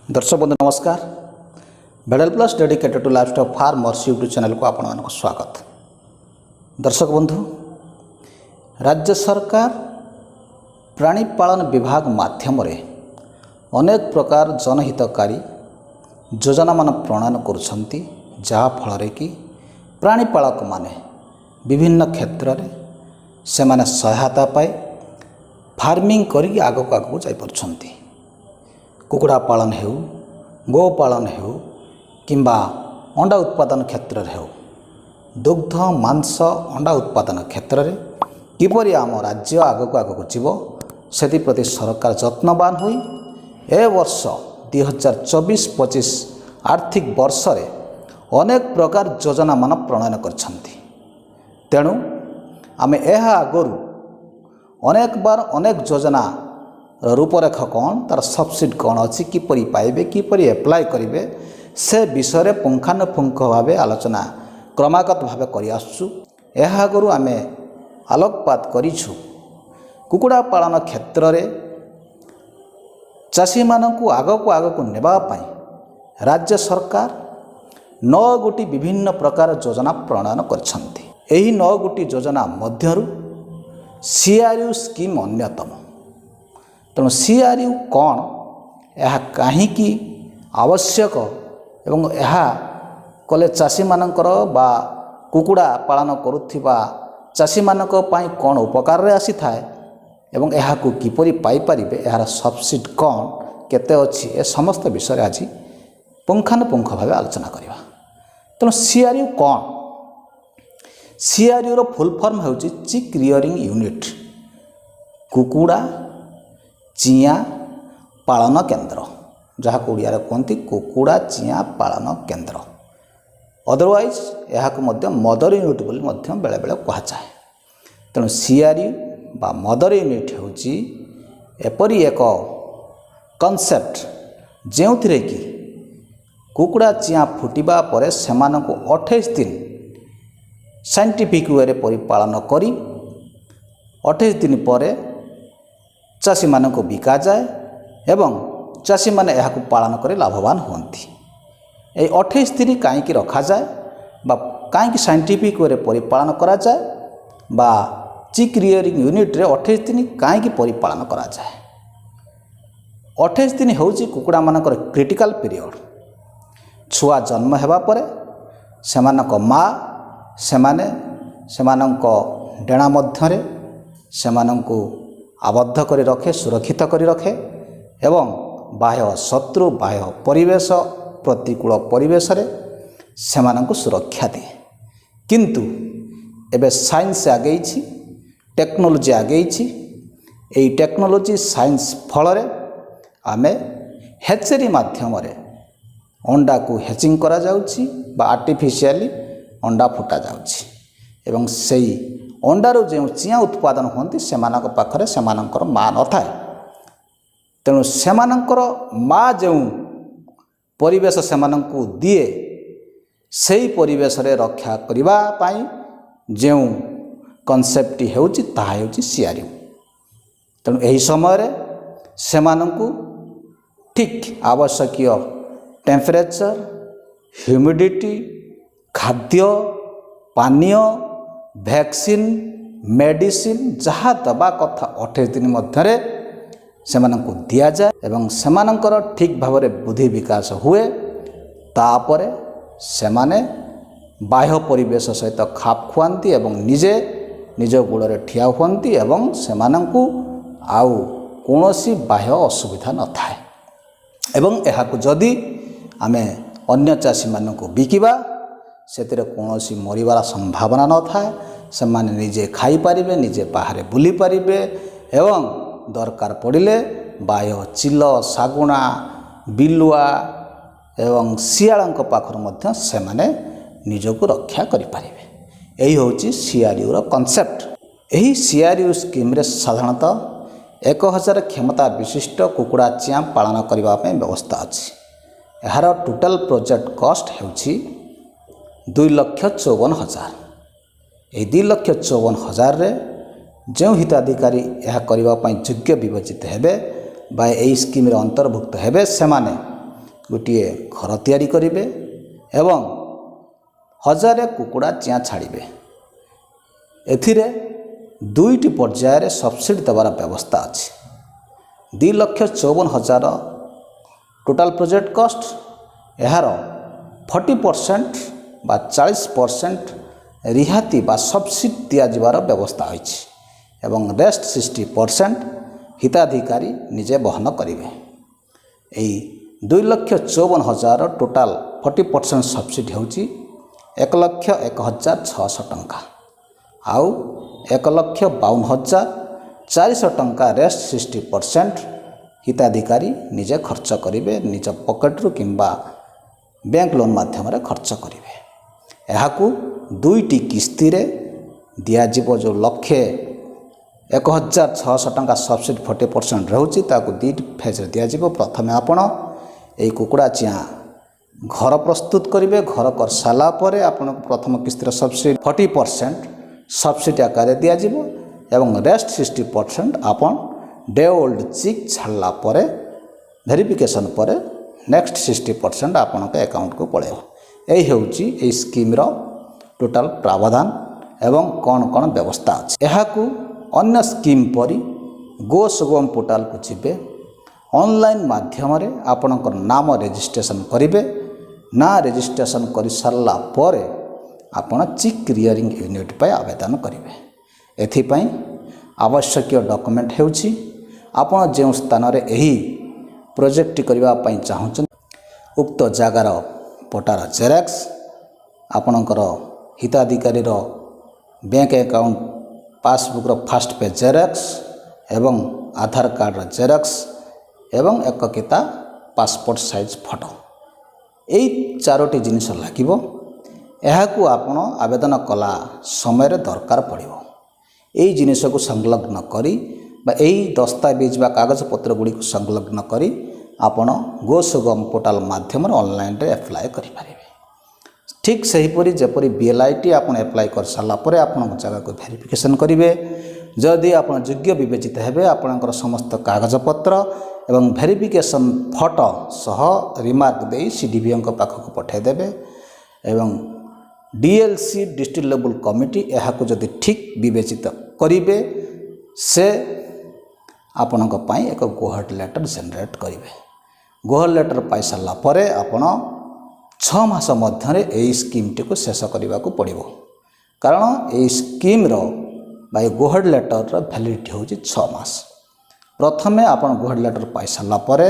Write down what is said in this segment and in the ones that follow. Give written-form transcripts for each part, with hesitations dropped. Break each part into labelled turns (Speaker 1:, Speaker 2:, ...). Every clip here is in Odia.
Speaker 1: दर्शक बंधु नमस्कार। बेडल plus dedicated to lifestyle farmers YouTube channel को आपण स्वागत। दर्शक बंधु, राज्य सरकार प्राणीपालन विभाग माध्यम अनेक प्रकार जनहितकारी योजना मान प्रणयन करुछंती, जहा फल कि प्राणीपालक माने विभिन्न क्षेत्र में से माने सहायता पाए फार्मिंग करी आगक आगक जाई परछंती। कुकुड़ा पालन हो, गो पालन हो किंबा अंडा उत्पादन क्षेत्र में हो, दुग्ध मांस अंडा उत्पादन क्षेत्र में किपरि आम राज्य आगक आगक जीव से प्रति सरकार यत्नवान हुई ए वर्ष 2024-25 आर्थिक वर्ष रे अनेक प्रकार योजना मान प्रणयन करछंती। तेणु आमे एहा आगरू अनेक बार अनेक योजना रूपरेख कौन तार सब्सिडी कौन अच्छी किपरि पाइबे किपरि एप्लाय करेंगे से विषय पुंखानुपुंख भाव आलोचना क्रमागत भाव करि आसुछु। एहा आगरू आमे आलोकपात करिछु कुकुड़ा पालन क्षेत्र रे चाषी मानकु आगक आगक नेबा पई राज्य सरकार 9 गोटी विभिन्न प्रकार योजना प्रणयन करछंती। एही 9 गोटी योजना मध्यरु सीआरयू स्कीम अन्यतम। तेणु सीआरयू कौन, यह कहीं आवश्यक एवं यह कले चाषी मानकर बा कुकुड़ा पालन करुथिबा चाषी मानक पई कौन उपकार रे आसी थाए एवं यह को किपरि पाई परिबे, यार सब्सिडी कौन केते अछि, ए समस्त विषय आज पुंखानुपुंख भाव आलोचना करिबा। तेणु सीआरयू कौन, सीआरयू रो फुल फॉर्म होची चिक रियरिंग यूनिट, कुकुड़ा चिया पालन केन्द्र, जहाँ को ओडिया कहते कुकुड़ा चिया पालन केन्द्र। अदरवाइज यह मदर यूनिट बोली बेले बेले कहुए। तेणु सीआरयू बा मदर यूनिट होची एपरी एक कॉन्सेप्ट जो कि कुकुड़ा चिया फुटिबा परे सेमानंकु 28 दिन साइंटिफिक वे परिपालन करी 28 दिन पर चाषी मानक बिका जाए एवं चाषी माने यह पालन कर लाभवान होती। ये 28 दिन कहीं रखा जाए बा कहीं साइंटिफिक वे परिपालन करा जाए बा चिक रियरिंग यूनिट रे 28 दिन कहीं परिपालन करा जाए। 28 दिन होची कुकुड़ा मानकर क्रिटिकल पीरियड। छुआ जन्म हेबा परे सेमानक माँ सेमानक डेणा मध्यरे सेमानंकु आबद्ध करी रखे, सुरक्षित करी रखे एवं बाह्य शत्रु बाह्य परिवेश प्रतिकूल परिवेश रे सेमानंकु सुरक्षा दिए। किंतु एबे साइंस आगे, टेक्नोलोजी आगे, यही टेक्नोलोजी साइंस फल आमे हेचरी माध्यम अंडा को हेचिंग करा जाउची बा आर्टिफिशियली अंडा फुटा जाउची एवं सेई अंडारू जो चिया उत्पादन होती से पाखरे सेमानंकर माँ न थाए। तेणु सेमानंकर माँ जो परिवेश सेमानंकु दिए सही परिवेश रे रक्षा करिबा पाई जो कॉन्सेप्ट हेउची ताहा हेउची सीआरयू। तेणु एही समय रे सेमानंकु ठीक आवश्यकीय टेम्परेचर, ह्यूमिडिटी, खाद्य पानीय, वैक्सीन, मेडिसिन जहाँ दबा कथा 28 दिन मध्य सेमानंकु दिया जाए एवं सेमानंकर ठीक भाव में बुद्धि विकास हुए। तापरे सेमाने बाह्य परिवेश सहित खाप खुआती एवं निजे निज गोड़े ठिया हुअंती एवं सेमानंकु आउ कौनसी बाह्य असुविधा न थाए। एवं एहाकु जदि आमे अन्य चाषी मानकु बिकिबा सेतिरे कौनसी मरिबार संभावना न थाए। से माने निजे खाई पारिबे, निजे बाहर बुली पारिबे एवं दरकार पड़िले बाह्य चिल, सागुणा, बिलुआ एवं शियाळंक पाखर मध्य से माने निजको रक्षा करि पारिबे। एही होची सीआरयू रो कॉन्सेप्ट। एही सीआरयू स्कीम रे साधारणतः 1000 क्षमता विशिष्ट कुकुड़ा चिया पालन करबा पे व्यवस्था अछि। एहार टोटल प्रोजेक्ट कॉस्ट हेउची 2,54,000। यह 2,54,000 रे जो हिताधिकारी यह करने योग्य विवेचित हेबे बा यही स्कीम रे अंतर्भुक्त हेबे से माने ଗୋଟିଏ ଘର ତିଆରି କରିବେ ଏବଂ 1000 କୁକୁଡ଼ା ଚିଆଁ ଛାଡ଼ିବେ। ଏଥିରେ 2ଟି ପର୍ଯ୍ୟାୟରେ ସବସିଡ଼ି ଦେବାର ବ୍ୟବସ୍ଥା ଅଛି। 2,54,000 ଟୋଟାଲ ପ୍ରୋଜେକ୍ଟ କଷ୍ଟ। ଏହାର 40% ବା 40% ରିହାତି ବା ସବସିଡ଼ି ଦିଆଯିବାର ବ୍ୟବସ୍ଥା ହୋଇଛି ଏବଂ ରେଷ୍ଟ 60% ହିତାଧିକାରୀ ନିଜେ ବହନ କରିବେ। ଏହି 2,54,000 ଟୋଟାଲ 40% ସବସିଡ଼ି ହେଉଛି 1,01,600 ଟଙ୍କା। ଆଉ 1,52,400 ଟଙ୍କା ରେଷ୍ଟ 60% ହିତାଧିକାରୀ ନିଜେ ଖର୍ଚ୍ଚ କରିବେ, ନିଜ ପକେଟରୁ କିମ୍ବା ବ୍ୟାଙ୍କ ଲୋନ୍ ମାଧ୍ୟମରେ ଖର୍ଚ୍ଚ କରିବେ। ଏହାକୁ 2ଟି କିସ୍ତିରେ ଦିଆଯିବ। ଯେଉଁ 1,01,600 ଟଙ୍କା ସବସିଡ଼ି 40% ରହୁଛି ତାକୁ 2ଟି ଫେଜ୍ରେ ଦିଆଯିବ। ପ୍ରଥମେ ଆପଣ ଏହି କୁକୁଡ଼ା ଚିଆଁ ଘର ପ୍ରସ୍ତୁତ କରିବେ। ଘର କରିସାରିଲା ପରେ ଆପଣଙ୍କୁ ପ୍ରଥମ କିସ୍ତିର ସବସିଡ଼ି 40% ସବସିଡ଼ି ଆକାରରେ ଦିଆଯିବ ଏବଂ ରେଷ୍ଟ 60% ଆପଣ ଡେ ଓଲ୍ଡ ଚିକ୍ ଛାଡ଼ିଲା ପରେ ଭେରିଫିକେସନ୍ ପରେ ନେକ୍ସଟ 60% ଆପଣଙ୍କ ଆକାଉଣ୍ଟକୁ ପଳାଇବ। ଏହି ହେଉଛି ଏହି ସ୍କିମ୍ର ଟୋଟାଲ ପ୍ରାବଧାନ ଏବଂ କ'ଣ କ'ଣ ବ୍ୟବସ୍ଥା ଅଛି। ଏହାକୁ ଅନ୍ୟ ସ୍କିମ୍ ପରି ଗୋ ସୁଗମ ପୋର୍ଟାଲକୁ ଯିବେ, ଅନଲାଇନ୍ ମାଧ୍ୟମରେ ଆପଣଙ୍କର ନାମ ରେଜିଷ୍ଟ୍ରେସନ୍ କରିବେ। ନାଁ ରେଜିଷ୍ଟ୍ରେସନ୍ କରିସାରିଲା ପରେ ଆପଣ ଚିକ୍ କ୍ଲିୟରିଂ ୟୁନିଟ୍ ପାଇଁ ଆବେଦନ କରିବେ। ଏଥିପାଇଁ ଆବଶ୍ୟକୀୟ ଡକୁମେଣ୍ଟ ହେଉଛି ଆପଣ ଯେଉଁ ସ୍ଥାନରେ ଏହି ପ୍ରୋଜେକ୍ଟଟି କରିବା ପାଇଁ ଚାହୁଁଛନ୍ତି ଉକ୍ତ ଜାଗାର ପଟାର ଜେରକ୍ସ, ଆପଣଙ୍କର ହିତାଧିକାରୀର ବ୍ୟାଙ୍କ ଆକାଉଣ୍ଟ ପାସବୁକ୍ର ଫାଷ୍ଟ ପେଜ୍ ଜେରକ୍ସ ଏବଂ ଆଧାର କାର୍ଡ଼ର ଜେରକ୍ସ ଏବଂ ଏକ କିତା ପାସପୋର୍ଟ ସାଇଜ୍ ଫଟୋ। ଏହି 4ଟି ଜିନିଷ ଲାଗିବ। ଏହାକୁ ଆପଣ ଆବେଦନ କଲା ସମୟରେ ଦରକାର ପଡ଼ିବ। ଏହି ଜିନିଷକୁ ସଂଲଗ୍ନ କରି ବା ଏହି ଦସ୍ତାବିଜ ବା କାଗଜପତ୍ର ଗୁଡ଼ିକୁ ସଂଲଗ୍ନ କରି ଆପଣ ଗୋ ସୁଗମ ପୋର୍ଟାଲ ମାଧ୍ୟମରେ ଅନଲାଇନ୍ରେ ଆପ୍ଲାଏ କରିପାରିବେ। ଠିକ୍ ସେହିପରି ଯେପରି BLIT ଆପଣ ଆପ୍ଲାଏ କରିସାରିଲା ପରେ ଆପଣଙ୍କ ଜାଗାକୁ ଭେରିଫିକେସନ୍ କରିବେ। ଯଦି ଆପଣ ଯୋଗ୍ୟ ବିବେଚିତ ହେବେ ଆପଣଙ୍କର ସମସ୍ତ କାଗଜପତ୍ର ଏବଂ ଭେରିଫିକେସନ୍ ଫଟୋ ସହ ରିମାର୍କ ଦେଇ CDVOଙ୍କ ପାଖକୁ ପଠାଇଦେବେ ଏବଂ DLC ଡିଷ୍ଟ୍ରିକ୍ଟ ଲେବୁଲ୍ କମିଟି ଏହାକୁ ଯଦି ଠିକ୍ ବିବେଚିତ କରିବେ ସେ ଆପଣଙ୍କ ପାଇଁ ଏକ ଗୋହଟ ଲେଟର ଜେନେରେଟ୍ କରିବେ। ଗୋହଟ ଲେଟର ପାଇସାରିଲା ପରେ ଆପଣ 6 ମାସ ମଧ୍ୟରେ ଏହି ସ୍କିମ୍ଟିକୁ ଶେଷ କରିବାକୁ ପଡ଼ିବ। କାରଣ ଏହି ସ୍କିମ୍ର ବା ଏହି ଗୋହଟ ଲେଟରର ଭ୍ୟାଲିଡ଼ିଟି ହେଉଛି 6 ମାସ। ପ୍ରଥମେ ଆପଣ ଗୋହଟ ଲେଟର ପାଇସାରିଲା ପରେ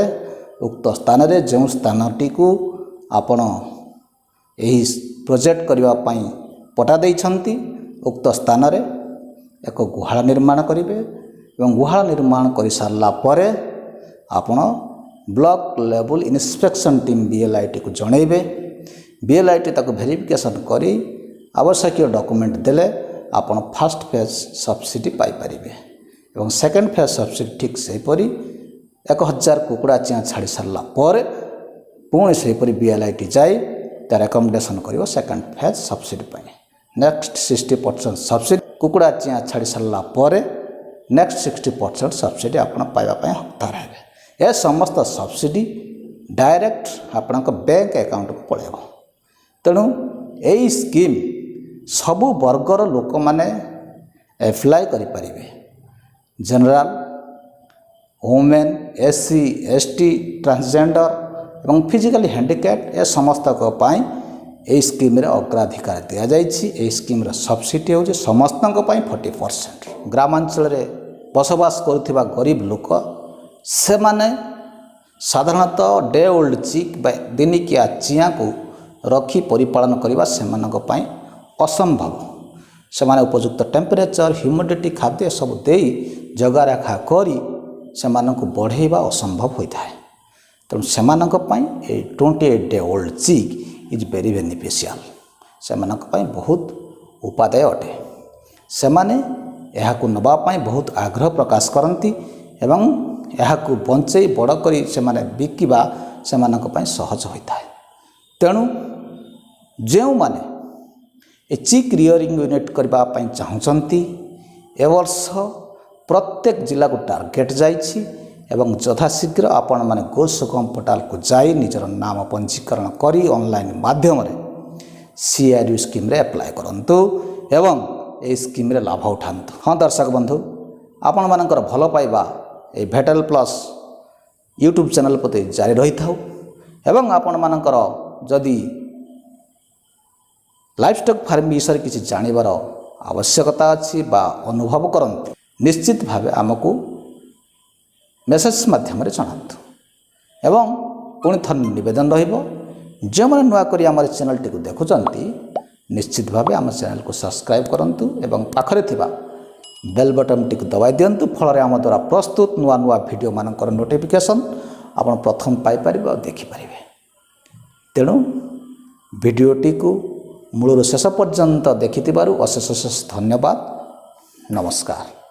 Speaker 1: ଉକ୍ତ ସ୍ଥାନରେ ଯେଉଁ ସ୍ଥାନଟିକୁ ଆପଣ ଏହି ପ୍ରୋଜେକ୍ଟ କରିବା ପାଇଁ ପଟା ଦେଇଛନ୍ତି ଉକ୍ତ ସ୍ଥାନରେ ଏକ ଗୁହାଳ ନିର୍ମାଣ କରିବେ ଏବଂ ଗୁହାଳ ନିର୍ମାଣ କରିସାରିଲା ପରେ ଆପଣ ବ୍ଲକ ଲେବୁଲ୍ ଇନ୍ସପେକ୍ସନ୍ ଟିମ୍ BLITକୁ ଜଣାଇବେ। BLIT ତାକୁ ଭେରିଫିକେସନ୍ କରି ଆବଶ୍ୟକୀୟ ଡକୁମେଣ୍ଟ ଦେଲେ ଆପଣ ଫାର୍ଷ୍ଟ ଫେଜ୍ ସବସିଡ଼ି ପାଇପାରିବେ ଏବଂ ସେକେଣ୍ଡ ଫେଜ୍ ସବସିଡ଼ି ଠିକ୍ ସେହିପରି 1,000 କୁକୁଡ଼ା ଚିଆଁ ଛାଡ଼ି ସାରିଲା ପରେ ପୁଣି ସେହିପରି BLIT ଯାଇ ତାର ରେକମେଣ୍ଡେସନ୍ କରିବ ସେକେଣ୍ଡ ଫେଜ୍ ସବସିଡ଼ି ପାଇଁ। ନେକ୍ସଟ 60% ସବସିଡ଼ି କୁକୁଡ଼ା ଚିଆଁ ଛାଡ଼ି ସାରିଲା ପରେ ନେକ୍ସଟ 60% ସବସିଡ଼ି ଆପଣ ପାଇବା ପାଇଁ ହକଦାର ହେବେ। ଏ ସମସ୍ତ ସବସିଡ଼ି ଡାଇରେକ୍ଟ ଆପଣଙ୍କ ବ୍ୟାଙ୍କ ଆକାଉଣ୍ଟକୁ ପଳାଇବ। ତେଣୁ ଏହି ସ୍କିମ୍ ସବୁ ବର୍ଗର ଲୋକମାନେ ଆପ୍ଲାଏ କରିପାରିବେ। General, women, SC, ST, transgender ଏବଂ ଫିଜିକାଲି ହ୍ୟାଣ୍ଡିକ୍ୟାପ୍ଟ ଏ ସମସ୍ତଙ୍କ ପାଇଁ ଏହି ସ୍କିମ୍ରେ ଅଗ୍ରାଧିକାର ଦିଆଯାଇଛି। ଏହି ସ୍କିମ୍ର ସବସିଡ଼ି ହେଉଛି ସମସ୍ତଙ୍କ ପାଇଁ 40%। ଗ୍ରାମାଞ୍ଚଳରେ ବସବାସ କରୁଥିବା ଗରିବ ଲୋକ ସେମାନେ ସାଧାରଣତଃ ଡେ ଓଲ୍ଡ ଚିକ୍ ବା ଦିନିକିଆ ଚିଆଁକୁ ରଖି ପରିପାଳନ କରିବା ସେମାନଙ୍କ ପାଇଁ ଅସମ୍ଭବ। ସେମାନେ ଉପଯୁକ୍ତ ଟେମ୍ପରେଚର, ହ୍ୟୁମିଡ଼ିଟି, ଖାଦ୍ୟ ସବୁ ଦେଇ ଜଗାରଖା କରି ସେମାନଙ୍କୁ ବଢ଼େଇବା ଅସମ୍ଭବ ହୋଇଥାଏ। ତେଣୁ ସେମାନଙ୍କ ପାଇଁ ଏହି 28 ଡେ ଓଲ୍ଡ ଚିକ୍ ଇଜ୍ ଭେରି ବେନିଫିସିଆଲ। ସେମାନଙ୍କ ପାଇଁ ବହୁତ ଉପାଦେୟ ଅଟେ। ସେମାନେ ଏହାକୁ ନେବା ପାଇଁ ବହୁତ ଆଗ୍ରହ ପ୍ରକାଶ କରନ୍ତି ଏବଂ ଏହାକୁ ବଞ୍ଚେଇ ବଡ଼ କରି ସେମାନେ ବିକିବା ସେମାନଙ୍କ ପାଇଁ ସହଜ ହୋଇଥାଏ। ତେଣୁ ଯେଉଁମାନେ ଏ ଚିକ୍ ରିୟରିଂ ୟୁନିଟ୍ କରିବା ପାଇଁ ଚାହୁଁଛନ୍ତି ଏ ବର୍ଷ ପ୍ରତ୍ୟେକ ଜିଲ୍ଲାକୁ ଟାର୍ଗେଟ୍ ଯାଇଛି ଏବଂ ଯଥାଶୀଘ୍ର ଆପଣମାନେ ଗୋ ସୁଗମ ପୋର୍ଟାଲକୁ ଯାଇ ନିଜର ନାମ ପଞ୍ଜୀକରଣ କରି ଅନଲାଇନ୍ ମାଧ୍ୟମରେ CRU ସ୍କିମ୍ରେ ଆପ୍ଲାଏ କରନ୍ତୁ ଏବଂ ଏହି ସ୍କିମ୍ରେ ଲାଭ ଉଠାନ୍ତୁ। ହଁ ଦର୍ଶକ ବନ୍ଧୁ, ଆପଣମାନଙ୍କର ଭଲ ପାଇବା ଏହି ଭେଟେଲ ପ୍ଲସ୍ ୟୁଟ୍ୟୁବ୍ ଚ୍ୟାନେଲ୍ ପ୍ରତି ଜାରି ରହିଥାଉ ଏବଂ ଆପଣମାନଙ୍କର ଯଦି ଲାଇଭଷ୍ଟକ୍ ଫାର୍ମ ବିଷୟରେ କିଛି ଜାଣିବାର ଆବଶ୍ୟକତା ଅଛି ବା ଅନୁଭବ କରନ୍ତି, ନିଶ୍ଚିତ ଭାବେ ଆମକୁ ମେସେଜ ମାଧ୍ୟମରେ ଜଣାନ୍ତୁ। ଏବଂ ପୁଣି ଥରେ ନିବେଦନ ରହିବ, ଯେଉଁମାନେ ନୂଆ କରି ଆମର ଚ୍ୟାନେଲଟିକୁ ଦେଖୁଛନ୍ତି ନିଶ୍ଚିତ ଭାବେ ଆମ ଚ୍ୟାନେଲକୁ ସବସ୍କ୍ରାଇବ୍ କରନ୍ତୁ ଏବଂ ପାଖରେ ଥିବା ବେଲ୍ ବଟନ୍ଟିକୁ ଦବାଇ ଦିଅନ୍ତୁ। ଫଳରେ ଆମ ଦ୍ୱାରା ପ୍ରସ୍ତୁତ ନୂଆ ନୂଆ ଭିଡ଼ିଓମାନଙ୍କର ନୋଟିଫିକେସନ୍ ଆପଣ ପ୍ରଥମ ପାଇପାରିବେ ଆଉ ଦେଖିପାରିବେ। ତେଣୁ ଭିଡ଼ିଓଟିକୁ ମୂଳରୁ ଶେଷ ପର୍ଯ୍ୟନ୍ତ ଦେଖିଥିବାରୁ ଅଶେଷ ଅଶେଷ ଧନ୍ୟବାଦ। ନମସ୍କାର।